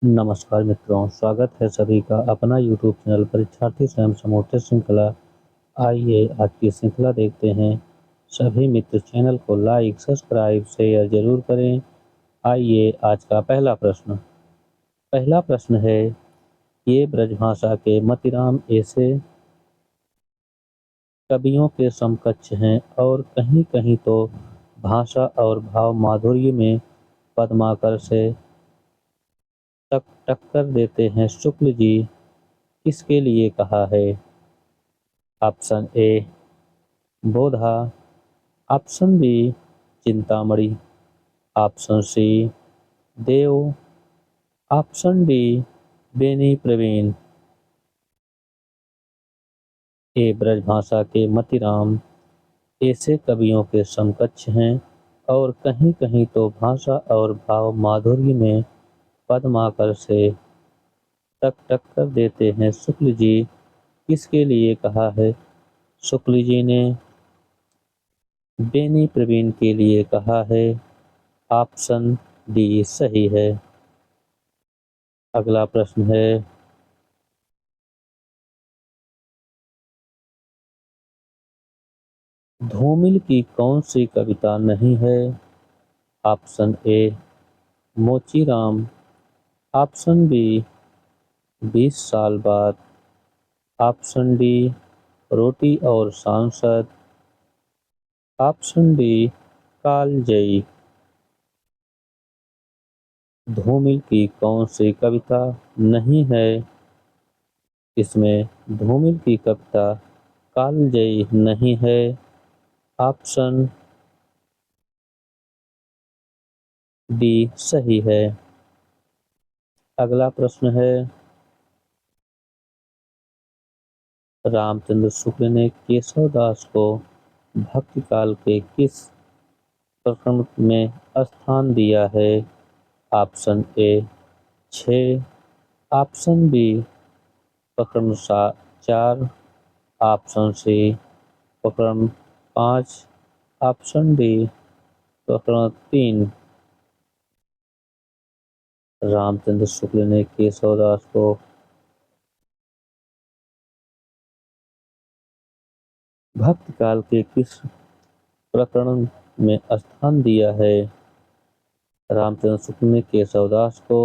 नमस्कार मित्रों, स्वागत है सभी का अपना यूट्यूब चैनल परीक्षार्थी स्वयं समूह श्रृंखला। आइए आज की श्रृंखला देखते हैं। सभी मित्र चैनल को लाइक, सब्सक्राइब, शेयर जरूर करें। आइए आज का पहला प्रश्न है, ये ब्रजभाषा के मतिराम ऐसे कवियों के समकक्ष हैं और कहीं कहीं तो भाषा और भाव माधुर्य में पद्माकर से टक्कर देते हैं। शुक्ल जी किसके लिए कहा है? Option A Bodha, option B Chintamani, option C Dev, option D Beni Praveen. ये ब्रजभाषा के मतिराम ऐसे कवियों के समकक्ष हैं और कहीं कहीं तो भाषा और भाव माधुर्य में पद्माकर से टक्कर देते हैं। शुक्ल जी किसके लिए कहा है? शुक्ल जी ने बेनी प्रवीण के लिए कहा है। ऑप्शन डी सही है। अगला प्रश्न है, धूमिल की कौन सी कविता नहीं है? Option A Mochiram, option B 20 साल बाद, ऑप्शन डी रोटी और सांसद, ऑप्शन डी कालजयी। धूमिल की कौन सी कविता नहीं है? इसमें धूमिल की कविता कालजयी नहीं है। ऑप्शन डी सही है। अगला प्रश्न है, रामचंद्र शुक्ल ने केशव दास को भक्ति काल के किस प्रकरण में स्थान दिया है? ऑप्शन ए 6, ऑप्शन बी प्रकरण 4, ऑप्शन सी प्रकरण 5, ऑप्शन डी प्रकरण 3। रामचंद्र शुक्ल ने केशव दास को भक्ति काल के किस प्रकरण में स्थान दिया है? रामचंद्र शुक्ल ने केशव दास को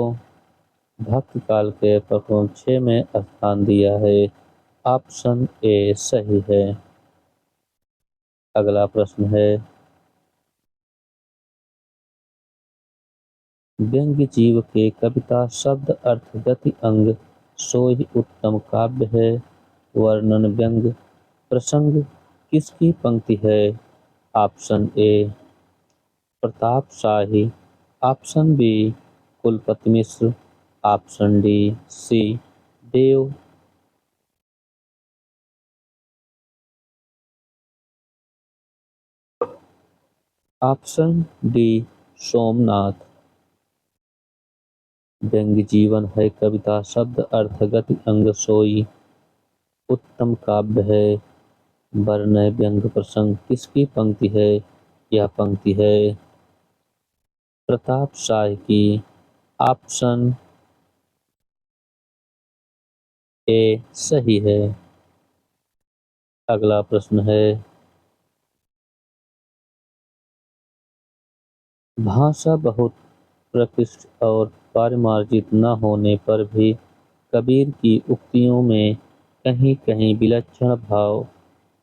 भक्ति काल के प्रकरण 6 में स्थान दिया है। ऑप्शन ए सही है। अगला प्रश्न है, व्यंग्य जीव के कविता शब्द अर्थ गति अंग सोई उत्तम काव्य है। वर्णन व्यंग्य प्रसंग किसकी पंक्ति है? Option A Pratap Shahi, option B Kulpati Mishra, option D C Dev. Option D Somnath. व्यंग्य जीवन है कविता शब्द अर्थ गति अंग सोई उत्तम काव्य है। वर्ण व्यंग्य प्रसंग किसकी पंक्ति है? यह पंक्ति है प्रताप शाह की। ऑप्शन ए सही है। अगला प्रश्न है, भाषा बहुत प्रकृष्ट और पारिमार्जित न होने पर भी कबीर की उक्तियों में कहीं कहीं विलक्षण भाव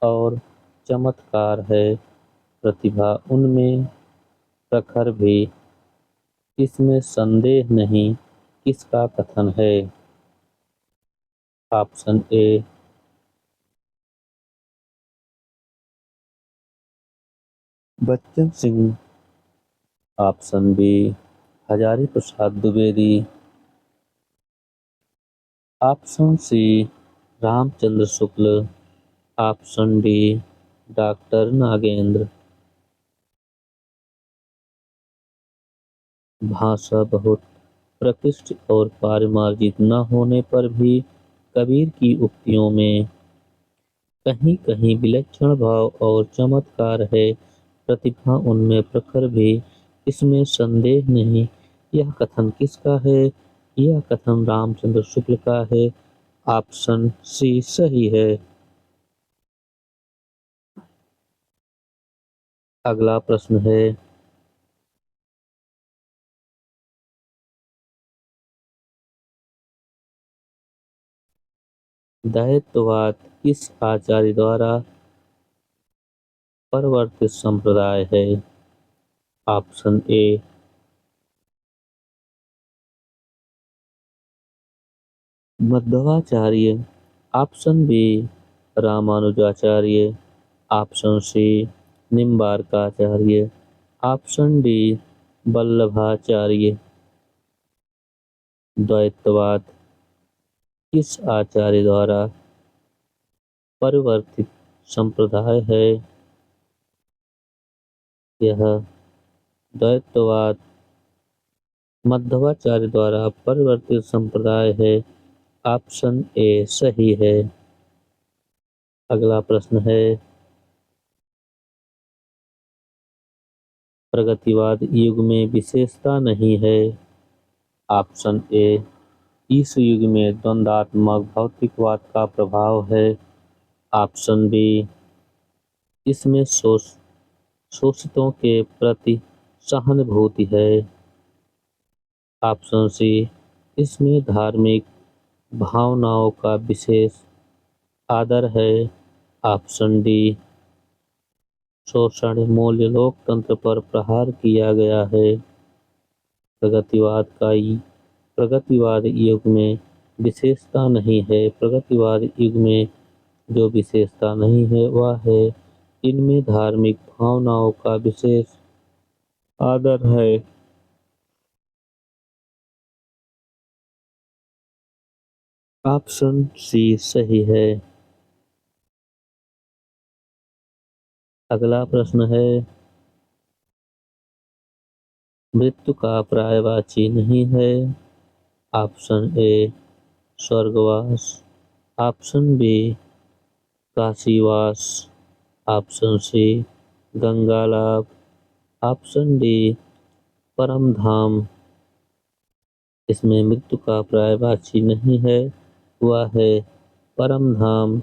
और चमत्कार है। प्रतिभा उनमें प्रखर भी, इसमें संदेह नहीं। किसका कथन है? Option A Bachchan Singh, option B Hazari Prasad Dwivedi, option C Ramchandra Shukla, option D doctor Nagendra. भाषा बहुत प्रकृष्ट और पारिमार्जित न होने पर भी कबीर की उक्तियों में कहीं कहीं विलक्षण भाव और चमत्कार है। प्रतिभा उनमें प्रखर भी, इसमें संदेह नहीं। यह कथन किसका है? यह कथन रामचंद्र शुक्ल का है। ऑप्शन सी सही है। अगला प्रश्न है, द्वैतवाद किस आचार्य द्वारा प्रवर्तित संप्रदाय है? Option A Madhvacharya, option B Ramanujacharya, option C Nimbarkacharya, option D Vallabhacharya. द्वैतवाद किस आचार्य द्वारा परिवर्तित संप्रदाय है? यह द्वैतवाद मध्वाचार्य द्वारा परिवर्तित संप्रदाय है। ऑप्शन ए सही है। अगला प्रश्न है, प्रगतिवाद युग में विशेषता नहीं है। ऑप्शन ए इस युग में द्वंद्वात्मक भौतिकवाद का प्रभाव है। ऑप्शन बी इसमें शोषितों के प्रति सहानुभूति है। ऑप्शन सी इसमें धार्मिक भावनाओं का विशेष आदर है। ऑप्शन डी शोषण मूल्य लोकतंत्र पर प्रहार किया गया है। प्रगतिवाद युग में विशेषता नहीं है। प्रगतिवाद युग में जो विशेषता नहीं है वह है इनमें धार्मिक भावनाओं का विशेष आदर है। ऑप्शन सी सही है। अगला प्रश्न है, मृत्यु का पर्यायवाची नहीं है। ऑप्शन ए स्वर्गवास, ऑप्शन बी काशीवास, ऑप्शन सी गंगालाभ, ऑप्शन डी परम धाम। इसमें मृत्यु का पर्यायवाची नहीं है, वह है परम धाम।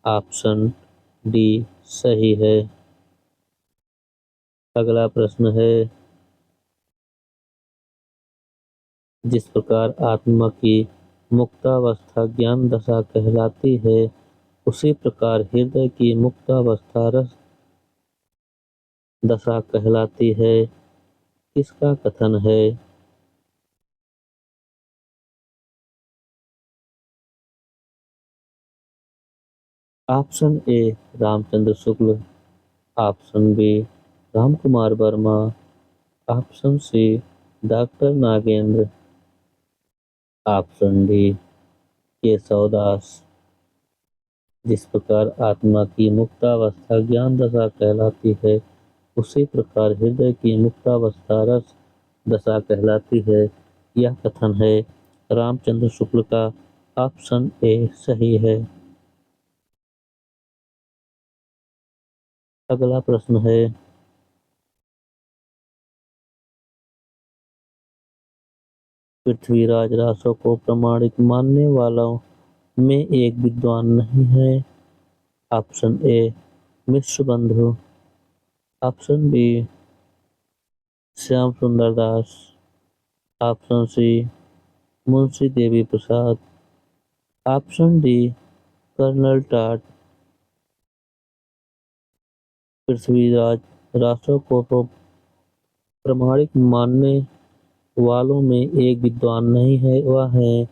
ऑप्शन डी सही है। अगला प्रश्न है, जिस प्रकार आत्मा की मुक्तावस्था ज्ञान दशा कहलाती है, उसी प्रकार हृदय की मुक्तावस्था रस दशा कहलाती है। किसका कथन है? Option A Ramchandra Shukla, option B Ramkumar Verma, option C doctor Nagendra, option D Keshavdas. जिस प्रकार आत्मा की मुक्तावस्था ज्ञान दशा कहलाती है, उसी प्रकार हृदय की मुक्तावस्था रस दशा कहलाती है। यह कथन है रामचंद्र शुक्ल का। ऑप्शन ए सही है। अगला प्रश्न है, पृथ्वीराज रासो को प्रमाणिक मानने वालों में एक विद्वान नहीं है। ऑप्शन ए मिश्र बंधु, option B Shyam Sundar Das, option C Munshi Devi Prasad, option D colonel टाट। पृथ्वीराज रासो को प्रमाणिक मानने वालों में एक विद्वान नहीं है, वह है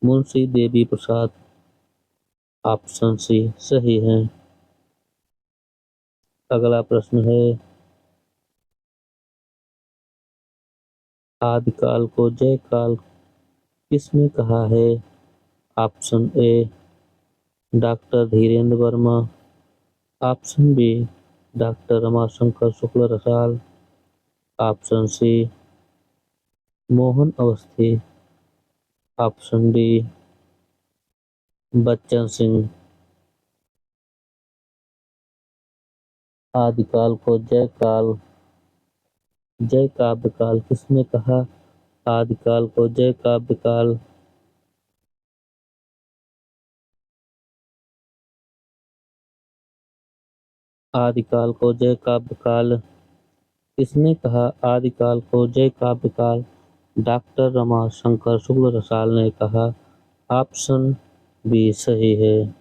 मुंशी देवी प्रसाद। ऑप्शन सी सही है। अगला प्रश्न है, आदिकाल को जय काल किसने कहा है? Option A doctor Dhirendra Varma, option B doctor Ramashankar Shukla Rasal, option C Mohan Awasthi, option D Bachchan Singh. आदिकाल को जय काल, जय काव्य काल किसने कहा? आदिकाल को जय काव्य काल, आदिकाल को जय काव्य काल। किसने कहा आदिकाल को जय काव्य काल? डॉक्टर रमाशंकर शुक्ल रसाल ने कहा। ऑप्शन बी सही है।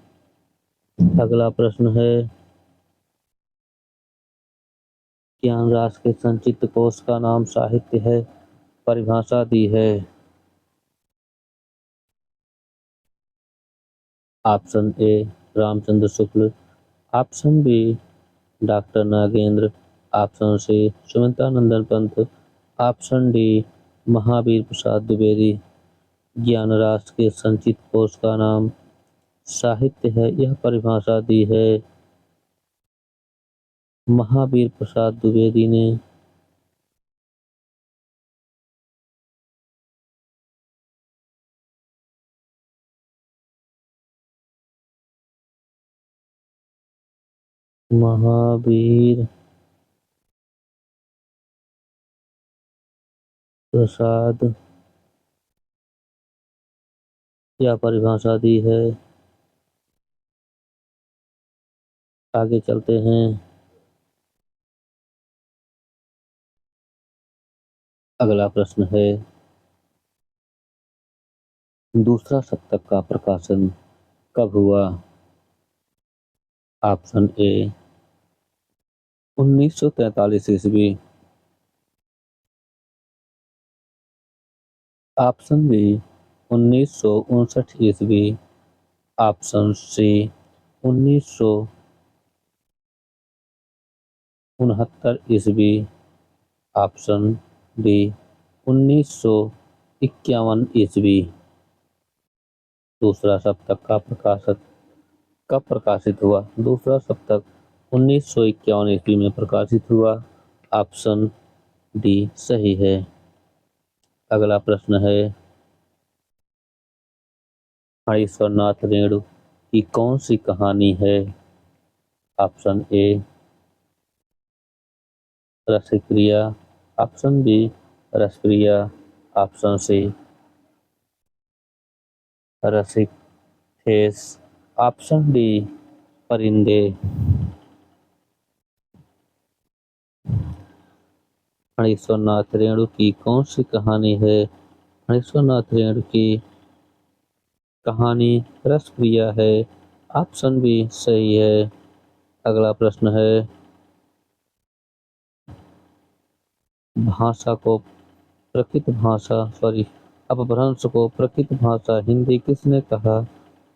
अगला प्रश्न है, ज्ञान राशि के संचित कोश का नाम साहित्य है। परिभाषा दी है। Option A Ramchandra Shukla, option B doctor Nagendra, option C Sumitranandan Pant, option D Mahavir Prasad Dwivedi. ज्ञान राशि के संचित कोश का नाम साहित्य है, यह परिभाषा दी है महावीर प्रसाद द्विवेदी ने। महावीर प्रसाद यह परिभाषा दी है। आगे चलते हैं। अगला प्रश्न है, दूसरा शतक का प्रकाशन कब हुआ? ऑप्शन ए 1943 ईस्वी, ऑप्शन बी 1959 ईस्वी, ऑप्शन सी 1969 ईस्वी, ऑप्शन डी 1951 ईस्वी। दूसरा शतक का प्रकाशक कब प्रकाशित हुआ? दूसरा शतक 1951 ईस्वी में प्रकाशित हुआ। ऑप्शन डी सही है। अगला प्रश्न है, हरीश्वरनाथ रेणु की कौन सी कहानी है? ऑप्शन ए रसक्रिया, option B Rasapriya, option C रसिकथेस, ऑप्शन डी परिंदे। हरीश्वरनाथ रेणु की कौन सी कहानी है? हरीश्वरनाथ रेणु की कहानी रसप्रिया है। ऑप्शन बी सही है। अगला प्रश्न है, भाषा को प्रकृत भाषा अपभ्रंश को प्रकृत भाषा हिंदी किसने कहा?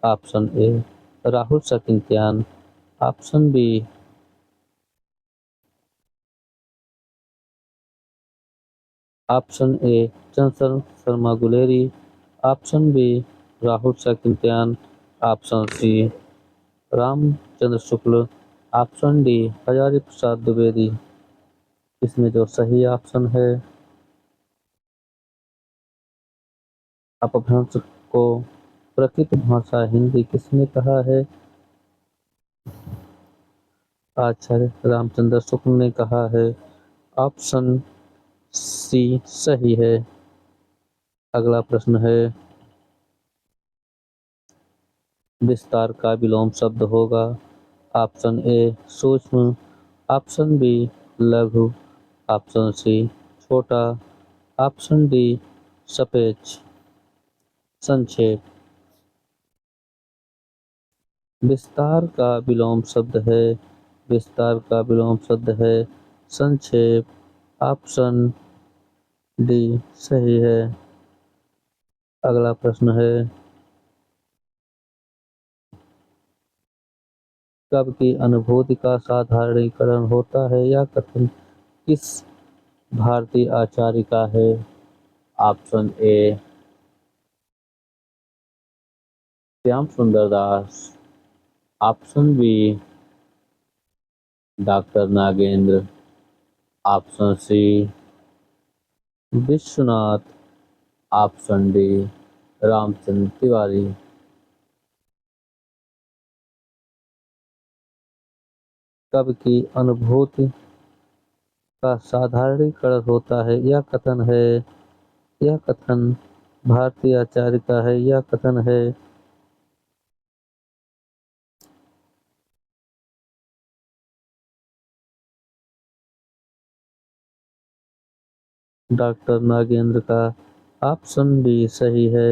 Option A Rahul Sankrityayan, option B option A Chanchal Sharma Guleri, option B Rahul Sankrityayan, option C Ramchandra Shukla, option D Hazari Prasad Dwivedi. इसमें जो सही ऑप्शन है, अपभ्रंश को प्रकृत भाषा हिंदी किसने कहा है? आचार्य रामचंद्र शुक्ल ने कहा है। ऑप्शन सी सही है। अगला प्रश्न है, विस्तार का विलोम शब्द होगा। ऑप्शन ए सूक्ष्म, ऑप्शन बी लघु, ऑप्शन सी छोटा, ऑप्शन डी सापेक्ष। संक्षेप। विस्तार का विलोम शब्द है, विस्तार का विलोम शब्द है संक्षेप। ऑप्शन डी सही है। अगला प्रश्न है, कब की अनुभूति का साधारणीकरण होता है? यह कथन किस भारतीय आचार्य का है? Option A Shyam Sundar Das, option B doctor Nagendra, option C Vishwanath, option D Ramchandra Tiwari. कब की अनुभूति का साधारणीकरण होता है? यह कथन है यह कथन भारतीय आचार्य का है। यह कथन है डॉक्टर नागेंद्र का। ऑप्शन बी सही है।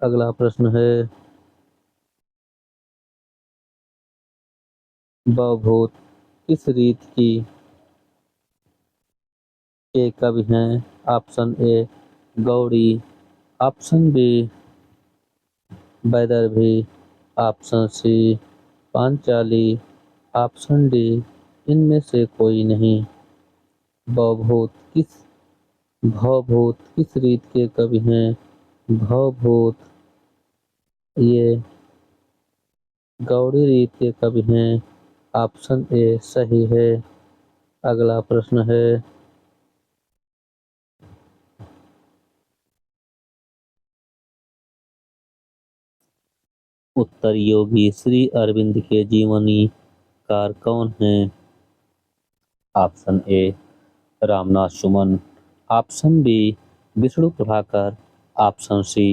अगला प्रश्न है बहुभूत किस रीत की के कवि हैं? Option A Gaudi, option B Vaidarbhi, option C Panchali, option D इनमें से कोई नहीं। भवभूत किस भवभूत किस रीत के कवि हैं? भवभूत ये गौड़ी रीत के कवि हैं। ऑप्शन ए सही है। अगला प्रश्न है उत्तर योगी श्री अरविंद के जीवनीकार कौन हैं? Option A Ramnath Suman, option B Vishnu Prabhakar, option C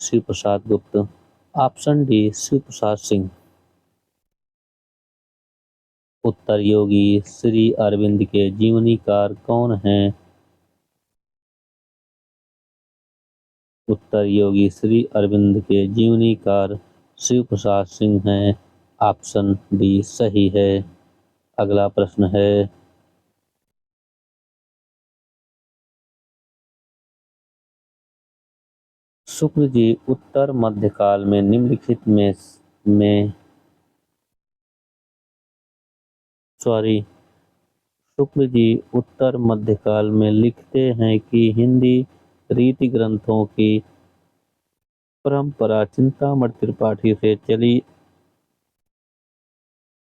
Shiv Prasad Gupt, option D Shiv Prasad Singh. उत्तर योगी श्री अरविंद के जीवनीकार कौन हैं? उत्तर योगी श्री अरविंद के जीवनीकार शिव प्रसाद सिंह हैं। ऑप्शन डी सही है। अगला प्रश्न है शुक्ल जी उत्तर मध्यकाल में निम्नलिखित में सॉरी शुक्ल जी उत्तर मध्यकाल में लिखते हैं कि हिंदी रीति ग्रंथों की परंपरा चिंतामणि त्रिपाठी से चली,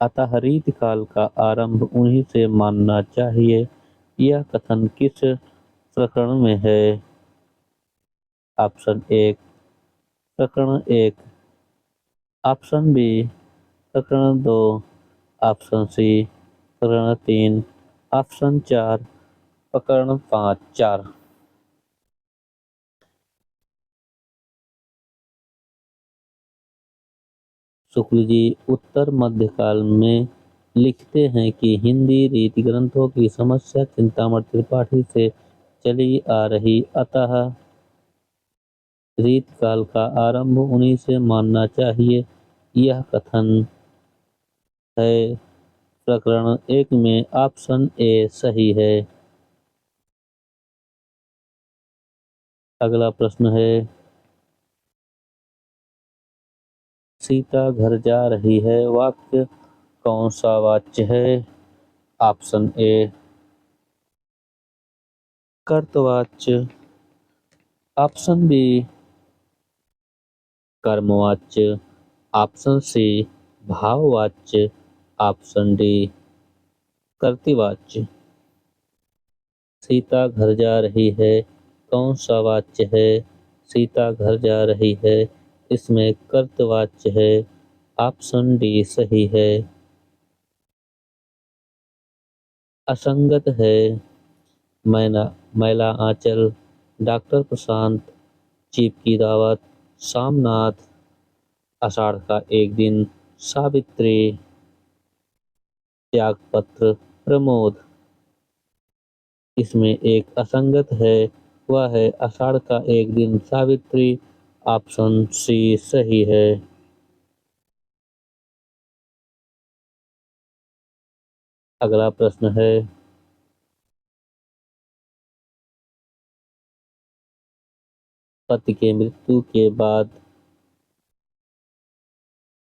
अतः रीति काल का आरंभ उन्हीं से मानना चाहिए। यह कथन किस प्रकरण में है? ऑप्शन एक प्रकरण एक, ऑप्शन बी प्रकरण दो, ऑप्शन सी प्रकरण तीन, ऑप्शन चार प्रकरण पाँच चार। शुक्ल जी उत्तर मध्यकाल में लिखते हैं कि हिंदी रीति ग्रंथों की समस्या चिंतामणि त्रिपाठी से चली आ रही, अतः रीत काल का आरंभ उन्हीं से मानना चाहिए। यह कथन है प्रकरण एक में। ऑप्शन ए सही है। अगला प्रश्न है सीता घर जा रही है वाक्य कौन सा वाच्य है? ऑप्शन ए कर्तवाच्य, ऑप्शन बी कर्मवाच्य, ऑप्शन सी भाववाच्य, ऑप्शन डी कर्तृवाच्य। सीता घर जा रही है कौन सा वाच्य है? सीता घर जा रही है इसमें कर्तवाच्य है। ऑप्शन डी सही है। असंगत है मैला आंचल, डॉक्टर प्रशांत, चीफ की दावत, सामनाथ, आषाढ़ का एक दिन, सावित्री, त्यागपत्र, प्रमोद। इसमें एक असंगत है, वह है आषाढ़ का एक दिन, सावित्री। ऑप्शन सी सही है। अगला प्रश्न है पति के मृत्यु के बाद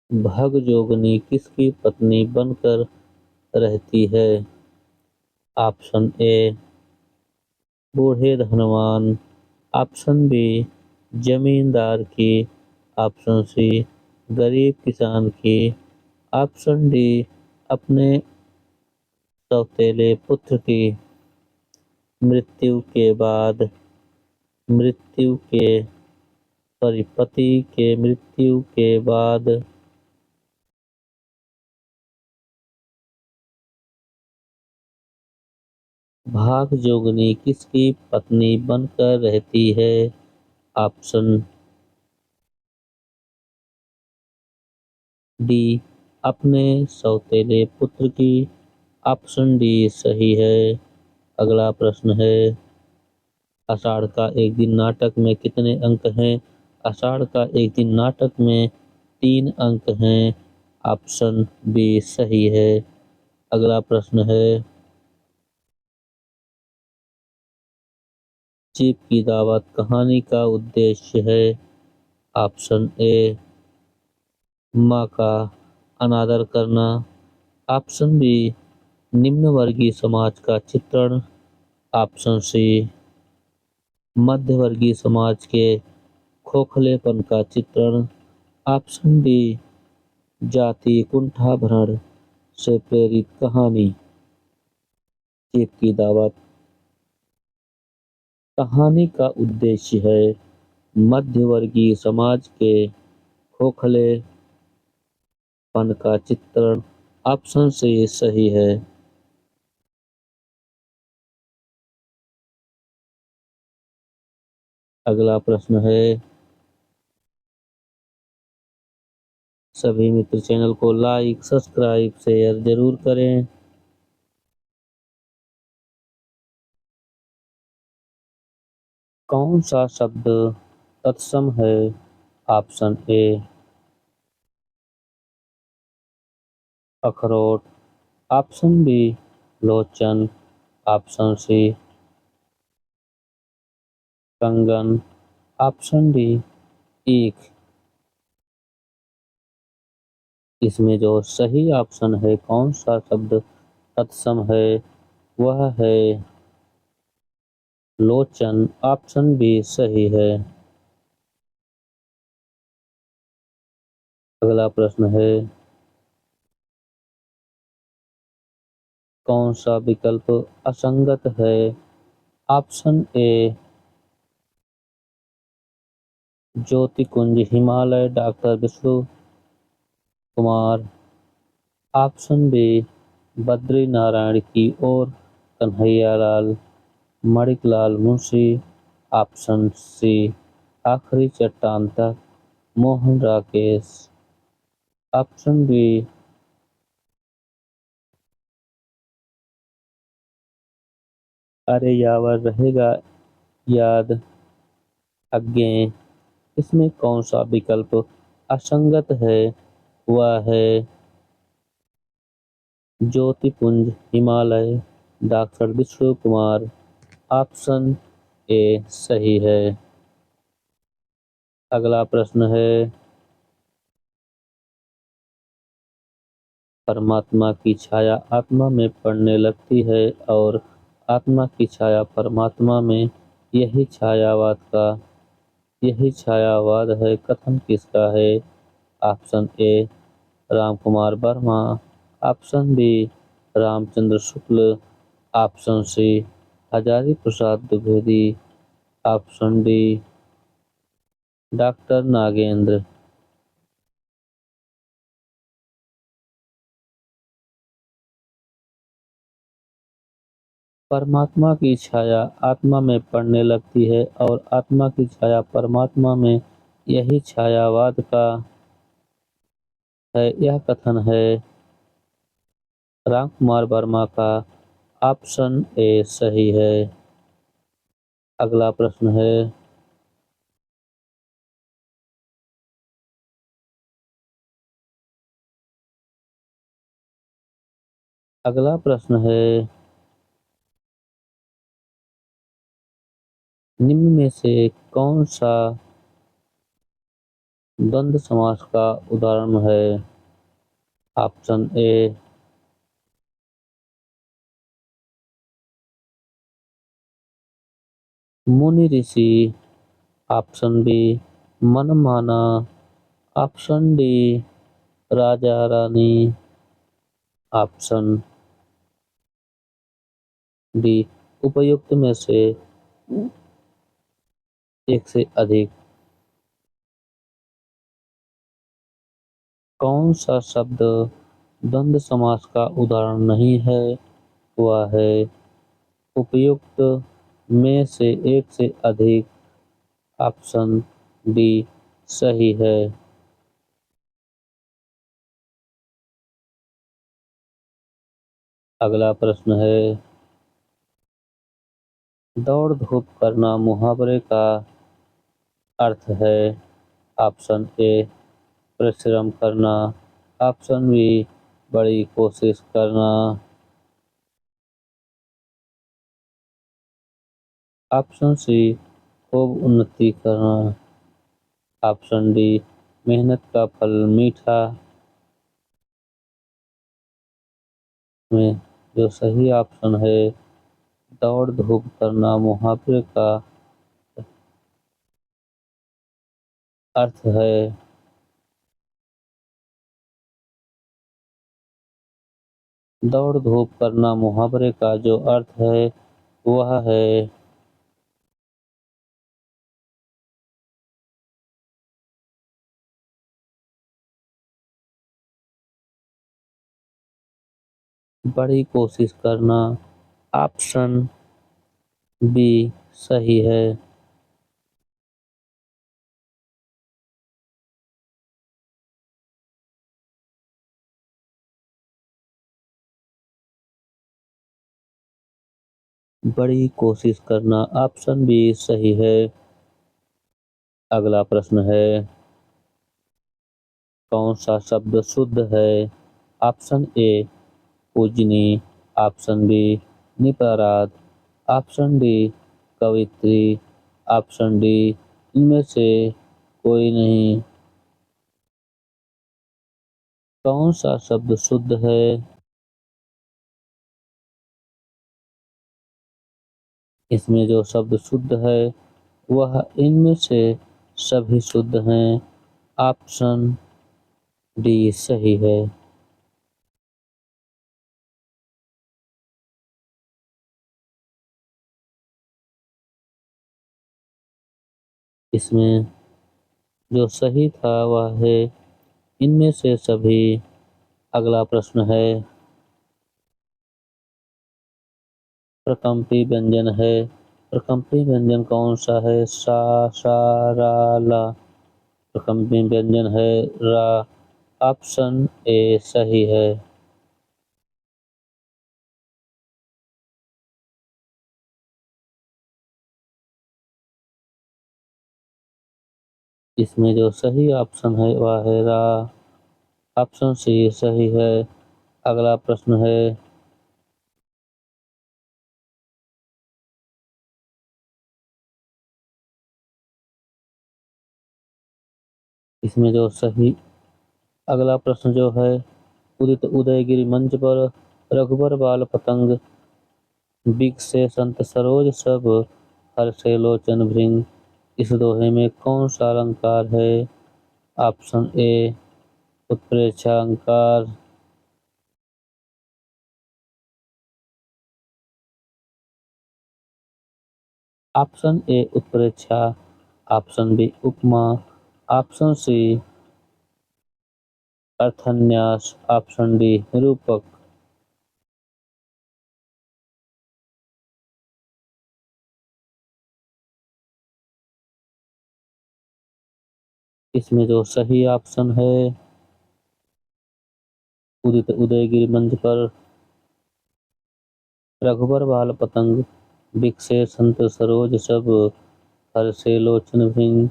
भगजोगनी किसकी पत्नी बनकर रहती है? ऑप्शन ए बूढ़े धनवान, ऑप्शन बी जमींदार की, ऑप्शन सी गरीब किसान की, ऑप्शन डी अपने सौतेले पुत्र की। मृत्यु के बाद मृत्यु के पति के मृत्यु के बाद भाग जोगनी किसकी पत्नी बनकर रहती है? ऑप्शन डी अपने सौतेले पुत्र की। ऑप्शन डी सही है। अगला प्रश्न है, आषाढ़ का एक दिन नाटक में कितने अंक हैं? आषाढ़ का एक दिन नाटक में 3 अंक हैं। ऑप्शन बी सही है। अगला प्रश्न है, चीफ की दावत कहानी का उद्देश्य है? ऑप्शन ए माँ का अनादर करना। ऑप्शन बी निम्न वर्गीय समाज का चित्रण। ऑप्शन सी मध्य वर्गीय समाज के खोखलेपन का चित्रण। ऑप्शन डी जातीय कुंठाभरण से प्रेरित कहानी। चीफ की दावत कहानी का उद्देश्य है मध्य वर्गीय समाज के खोखलेपन का चित्रण। ऑप्शन सी सही है। अगला प्रश्न है, सभी मित्र चैनल को लाइक सब्सक्राइब शेयर जरूर करें। कौन सा शब्द तत्सम है? ऑप्शन ए अखरोट। ऑप्शन बी लोचन। ऑप्शन सी कंगन। ऑप्शन डी ईख। इसमें जो सही ऑप्शन है, कौन सा शब्द तत्सम है, वह है लोचन। ऑप्शन बी सही है। अगला प्रश्न है, कौन सा विकल्प असंगत है? Option A Jyoti Kunj Himalaya doctor Vishnu Kumar. Option B Badri Narayan की ओर कन्हैयालाल मणिकलाल मुंशी। ऑप्शन सी आखिरी चट्टान तक मोहन राकेश। ऑप्शन बी अरे यावर रहेगा याद अज्ञे। इसमें कौन सा विकल्प असंगत है? वह है Jyotipunj Himalaya doctor Vishnu Kumar. Option A सही है। अगला प्रश्न है, परमात्मा की छाया आत्मा में पड़ने लगती है और आत्मा की छाया परमात्मा में, यही छायावाद है। कथन किसका है? Option A Ram Kumar Verma. Option B Ramchandra Shukla. Option C Hazari Prasad Dwivedi. Option D doctor Nagendra. परमात्मा की छाया आत्मा में पड़ने लगती है और आत्मा की छाया परमात्मा में, यही छायावाद का है। यह कथन है राम कुमार वर्मा का। ऑप्शन ए सही है। अगला प्रश्न है, अगला प्रश्न है, निम्न में से कौन सा द्वंद्व समास का उदाहरण है? ऑप्शन ए मुनि ऋषि। ऑप्शन बी मनमाना। Option D Raja Rani. Option D उपयुक्त में से एक से अधिक। कौन सा शब्द द्वंद्व समास का उदाहरण नहीं है? वह है उपयुक्त में से एक से अधिक। ऑप्शन डी सही है। अगला प्रश्न है, दौड़ धूप करना मुहावरे का अर्थ है। ऑप्शन ए परिश्रम करना, ऑप्शन बी बड़ी कोशिश करना, ऑप्शन सी खूब उन्नति करना, ऑप्शन डी मेहनत का फल मीठा। में जो सही ऑप्शन है, दौड़ धूप करना मुहावरे का अर्थ है। दौड़ धूप करना मुहावरे का जो अर्थ है वह है बड़ी कोशिश करना। ऑप्शन बी सही है। बड़ी कोशिश करना, ऑप्शन बी सही है। अगला प्रश्न है, कौन सा शब्द शुद्ध है। ऑप्शन ए पूजनी, ऑप्शन बी निपराध, ऑप्शन डी कवित्री, ऑप्शन डी इनमें से कोई नहीं। कौन सा शब्द शुद्ध है। इसमें जो शब्द शुद्ध है वह इनमें से सभी शुद्ध हैं। ऑप्शन डी सही है। इसमें जो सही था वह है इनमें से सभी। अगला प्रश्न है, प्रकम्पी व्यंजन है। प्रकम्पी व्यंजन कौन सा है। सा, सा, रा, ला। प्रकम्पी व्यंजन है रा। ऑप्शन ए सही है। इसमें जो सही ऑप्शन है वह है रा। ऑप्शन सी सही है। अगला प्रश्न है, इसमें जो सही अगला प्रश्न जो है, उदित उदयगिरि मंच पर रघुबर बाल पतंग बिग से संत सरोज सब हर्षे लोचन भृंग। इस दोहे में कौन सा अलंकार है। ऑप्शन ए उत्प्रेक्षा अलंकार, ऑप्शन ए उत्प्रेक्षा, ऑप्शन बी उपमा, ऑप्शन सी अर्थन्यास, ऑप्शन डी निरूपक। इसमें जो सही ऑप्शन है, उदित उदयगिरि मंच पर रघुबर बाल पतंग बिकसे संत सरोज सब हर्षे लोचन भृंग।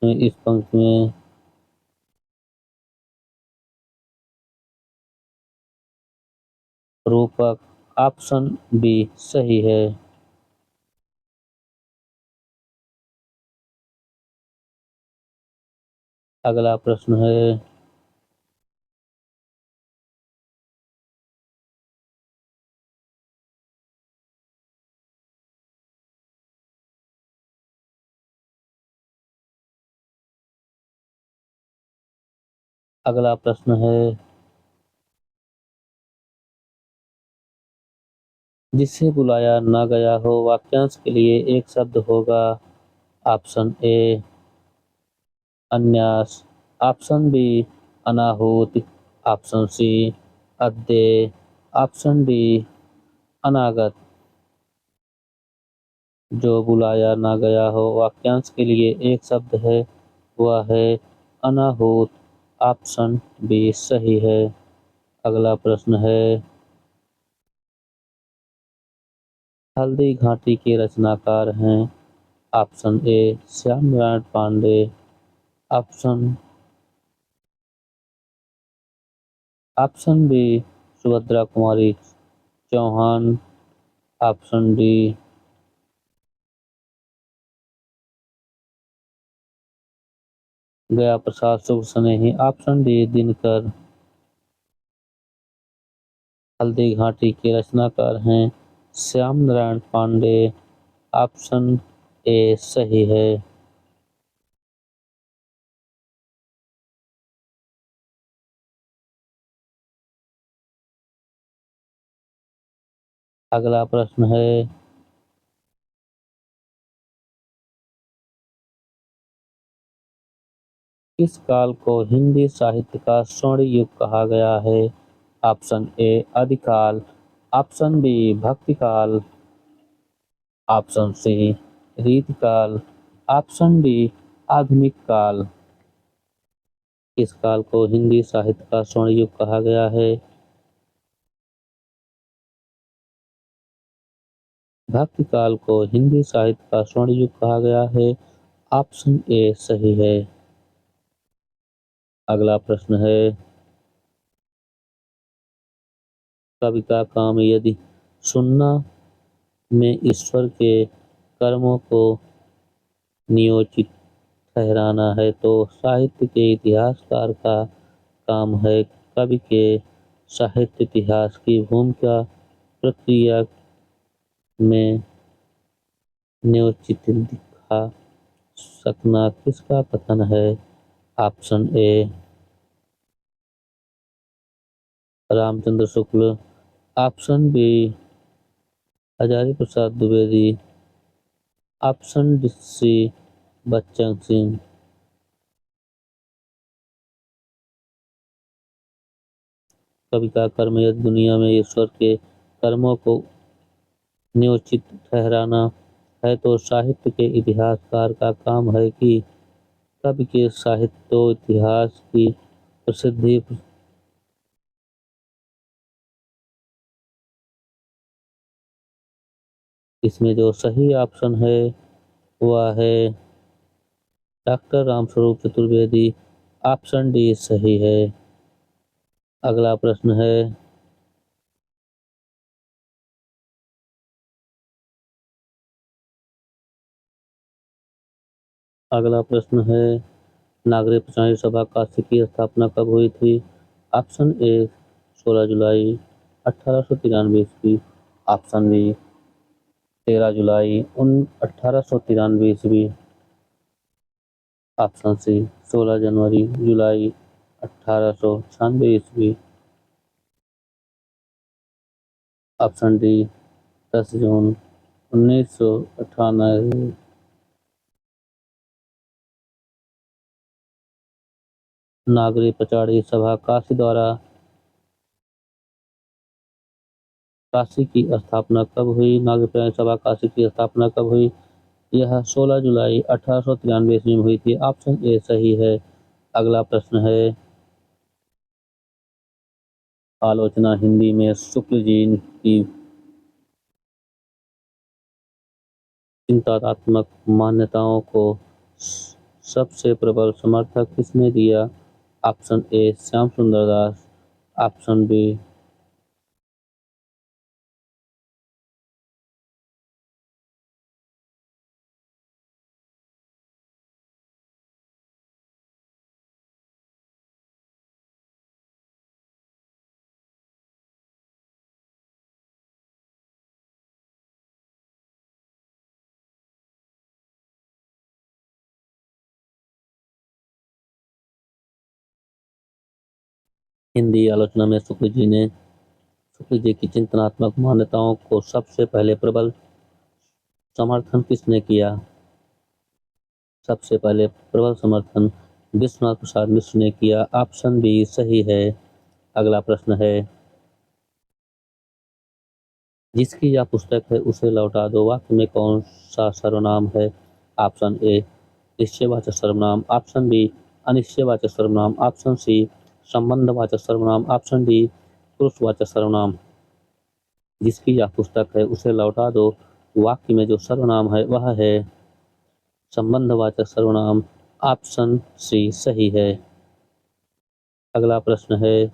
इस पंक्ति में रूपक, ऑप्शन बी सही है। अगला प्रश्न है, अगला प्रश्न है, जिसे बुलाया ना गया हो वाक्यांश के लिए एक शब्द होगा। ऑप्शन ए अन्यास, ऑप्शन बी अनाहूत, ऑप्शन सी अद्य, ऑप्शन डी अनागत। जो बुलाया ना गया हो वाक्यांश के लिए एक शब्द है, वह है अनाहूत। ऑप्शन बी सही है। अगला प्रश्न है, हल्दी घाटी के रचनाकार हैं। Option A Shyam Narayan Pandey. Option option B Subhadra Kumari Chauhan. Option D Gaya Prasad Shubh Snehi. Option D Dinkar. Haldi Ghati के रचनाकार हैं श्याम नारायण पांडे। ऑप्शन ए सही है। अगला प्रश्न है, किस काल को हिंदी साहित्य का स्वर्ण युग कहा गया है? ऑप्शन ए आदिकाल। ऑप्शन बी भक्ति काल। ऑप्शन सी रीतिकाल। ऑप्शन डी आधुनिक काल। किस काल को हिंदी साहित्य का स्वर्ण युग कहा गया है? भक्ति काल को हिंदी साहित्य का स्वर्ण युग कहा गया है। ऑप्शन ए सही है। अगला प्रश्न है, कवि का काम यदि सुनना में ईश्वर के कर्मों को नियोजित ठहराना है तो साहित्य के इतिहासकार का काम है कवि के साहित्य इतिहास की भूमिका प्रक्रिया में नियोजित दिखा सकना किसका कथन है? Option A Ramchandra Shukla. Option B Hazari Prasad Dwivedi. Option C Bachchan Singh. कवि का कर्म यदि दुनिया में ईश्वर के कर्मों को नियोजित ठहराना है तो साहित्य के इतिहासकार का काम है कि कवि के साहित्य इतिहास की प्रसिद्धि। इसमें जो सही ऑप्शन है वह है doctor Ramswaroop Chaturvedi. Option D सही है। अगला प्रश्न है, अगला प्रश्न है, नागरिक प्रशासनिक सभा काशी की स्थापना कब हुई थी? ऑप्शन ए 16 जुलाई 1893 ईस्वी। ऑप्शन बी 13 जुलाई 1893 ईस्वी। ऑप्शन सी 16 जनवरी जुलाई 1896 ईस्वी। ऑप्शन डी 10 जून 1998। नागरिक प्रचारणी सभा काशी द्वारा काशी की स्थापना कब हुई? नागरिक प्रचारणी सभा काशी की स्थापना कब हुई? यह 16 जुलाई 1893 ईस्वी में हुई थी। ऑप्शन ए सही है। अगला प्रश्न है, आलोचना हिंदी में शुक्ल जी की चिंतनात्मक मान्यताओं को सबसे प्रबल समर्थक किसने दिया? Option A Shyam Sundar Das. Option B Hindi आलोचना में शुक्ल जी की चिंतनात्मक मान्यताओं को सबसे पहले प्रबल समर्थन किसने किया? सबसे पहले प्रबल समर्थन विश्वनाथ प्रसाद मिश्र ने किया। ऑप्शन बी सही है। अगला प्रश्न है, जिसकी यह पुस्तक है उसे लौटा दो। वाक्य में कौन सा सर्वनाम है? ऑप्शन ए निश्चयवाचक सर्वनाम, ऑप्शन बी अनिश्चयवाचक सर्वनाम, ऑप्शन सी संबंधवाचक सर्वनाम, ऑप्शन डी पुरुषवाचक सर्वनाम। जिसकी यह पुस्तक है उसे लौटा दो। वाक्य में जो सर्वनाम है वह है संबंधवाचक सर्वनाम, ऑप्शन सी सही है। अगला प्रश्न है,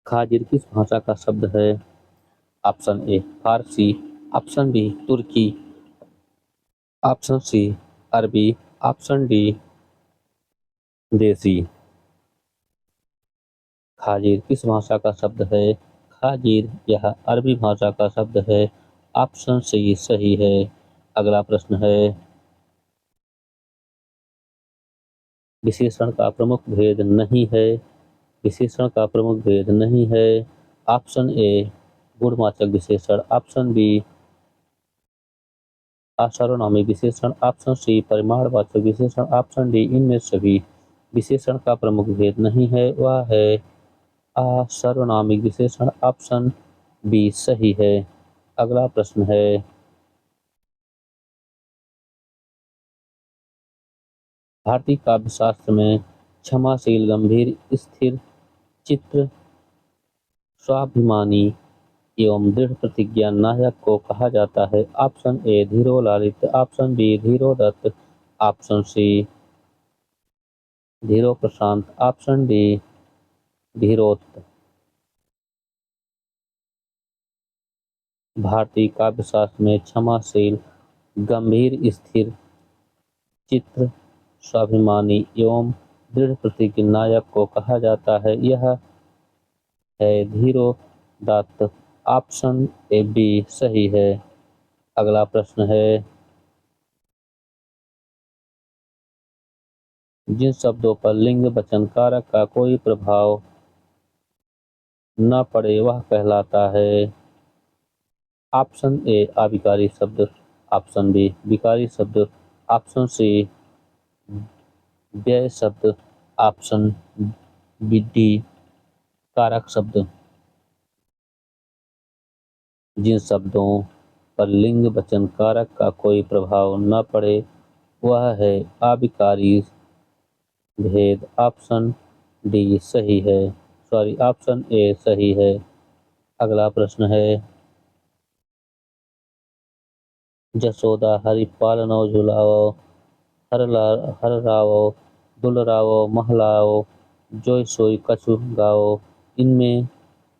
खाजिर किस भाषा का शब्द है? ऑप्शन ए फारसी, ऑप्शन बी तुर्की, ऑप्शन सी अरबी, ऑप्शन डी देसी। खाजिर किस भाषा का शब्द है? खाजिर यह अरबी भाषा का शब्द है। ऑप्शन सी सही है। अगला प्रश्न है, विशेषण का प्रमुख भेद नहीं है। विशेषण का प्रमुख भेद नहीं है। ऑप्शन ए गुणवाचक विशेषण, ऑप्शन बी असार्वनामिक विशेषण, ऑप्शन सी परिमाणवाचक विशेषण, ऑप्शन डी इनमें सभी। विशेषण का प्रमुख भेद नहीं है वह है असार्वनामिक विशेषण, ऑप्शन बी सही है। अगला प्रश्न है, भारतीय काव्यशास्त्र में क्षमाशील, गंभीर, स्थिर चित्र, स्वाभिमानी एवं दृढ़ प्रतिज्ञा नायक को कहा जाता है। ऑप्शन ए धीरो लालित, ऑप्शन बी धीरो दत्त, ऑप्शन सी धीरो प्रशांत, ऑप्शन डी धीरोक्त। भारतीय काव्यशास्त्र में क्षमाशील, गंभीर, स्थिर चित्र, स्वाभिमानी एवं दृढ़ प्रतिज्ञ नायक को कहा जाता है। यह है धीरो दत्त, ऑप्शन ए बी सही है। अगला प्रश्न है, जिन शब्दों पर लिंग वचन कारक का कोई प्रभाव न पड़े वह कहलाता है। ऑप्शन ए अविकारी शब्द, ऑप्शन बी विकारी शब्द, ऑप्शन सी व्यय शब्द, ऑप्शन डी कारक शब्द। जिन शब्दों पर लिंग वचन कारक का कोई प्रभाव न पड़े वह है अविकारी भेद, ऑप्शन डी सही है। ऑप्शन ए सही है। अगला प्रश्न है, जसोदा हरि पालनो झुलाओ, हर रावो दुलरावो महलाओ, जोई सोई कछु गाओ, इनमें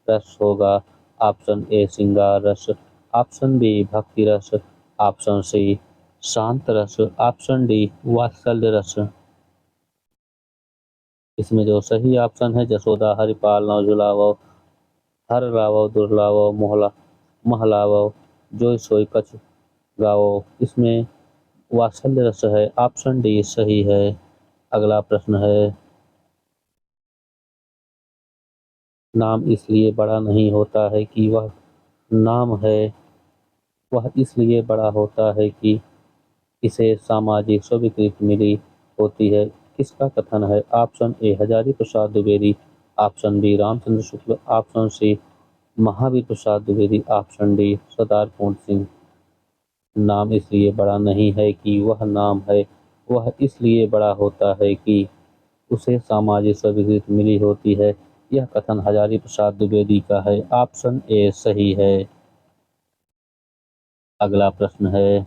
रस होगा। ऑप्शन ए श्रृंगार रस, ऑप्शन बी भक्ति रस, ऑप्शन सी शांत रस, ऑप्शन डी वात्सल्य रस। इसमें जो सही ऑप्शन है, जसोदा हरि पालनो झुलाओ, हर रावो दुर्लावो महलावो, जोई सोई कछु गाओ, इसमें वात्सल्य रस है। ऑप्शन डी सही है। अगला प्रश्न है, नाम इसलिए बड़ा नहीं होता है कि वह नाम है, वह इसलिए बड़ा होता है कि इसे सामाजिक स्वीकृति मिली होती है। किसका कथन है? Option A Hazari Prasad Dwivedi, option B Ramchandra Shukla, option C Mahavir Prasad Dwivedi, option D Sardar Purn Singh. नाम इसलिए बड़ा नहीं है कि वह नाम है, वह इसलिए बड़ा होता है कि उसे सामाजिक स्वीकृति मिली होती है। यह कथन हजारी प्रसाद द्विवेदी का है। ऑप्शन ए सही है। अगला प्रश्न है,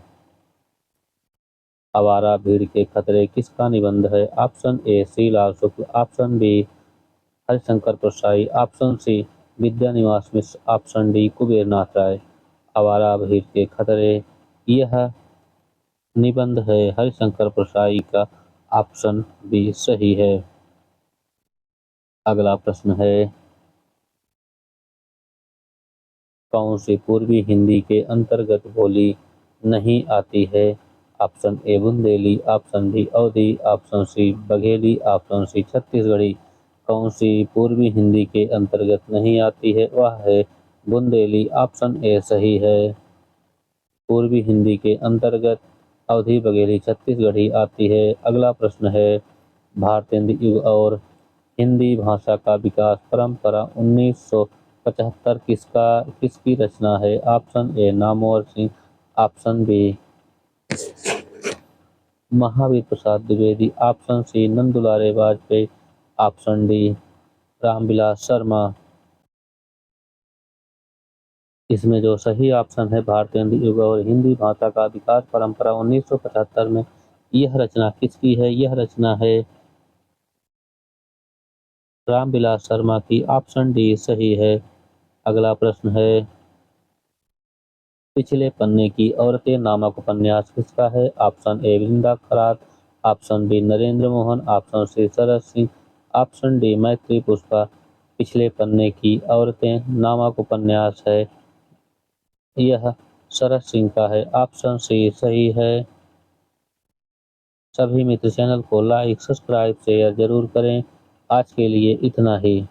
आवारा भीड़ के खतरे किसका निबंध है? Option A Shrilal Shukla, option B Harishankar Parsai, option C Vidyaniwas Mishra, option D Kuber Nath Rai. आवारा भीड़ के खतरे यह निबंध है हरिशंकर प्रसाई का, ऑप्शन बी सही है। अगला प्रश्न है, कौन सी पूर्वी हिंदी के अंतर्गत बोली नहीं आती है? Option A Bundeli, option B Awadhi, option C Bagheli, option C Chhattisgarhi. कौन सी पूर्वी हिंदी के अंतर्गत नहीं आती है? वह है बुंदेली, ऑप्शन ए सही है। पूर्वी हिंदी के अंतर्गत अवधी, बघेली, छत्तीसगढ़ी आती है। अगला प्रश्न है, भारतीय युग और हिंदी भाषा का विकास परंपरा 1975 किसकी रचना है? Option A Namvar Singh, option B Mahavir Prasad Dwivedi, option C Nandulare Vajpeyi, option D Ramvilas Sharma. इसमें जो सही ऑप्शन है भारतीय युग और हिंदी भाषा का विकास परंपरा 1975 में, यह रचना किसकी है? यह रचना है रामविलास शर्मा की। ऑप्शन डी सही है। अगला प्रश्न है, पिछले पन्ने की औरतें नामक उपन्यास किसका है? Option A Vrinda Kharat, option B Narendra Mohan, option C Sharad Singh, option D Maitreyi Pushpa. पिछले पन्ने की औरतें नामक उपन्यास है, यह शरद सिंह का है। ऑप्शन सी सही है। सभी मित्र चैनल को लाइक सब्सक्राइब शेयर जरूर करें। आज के लिए इतना ही।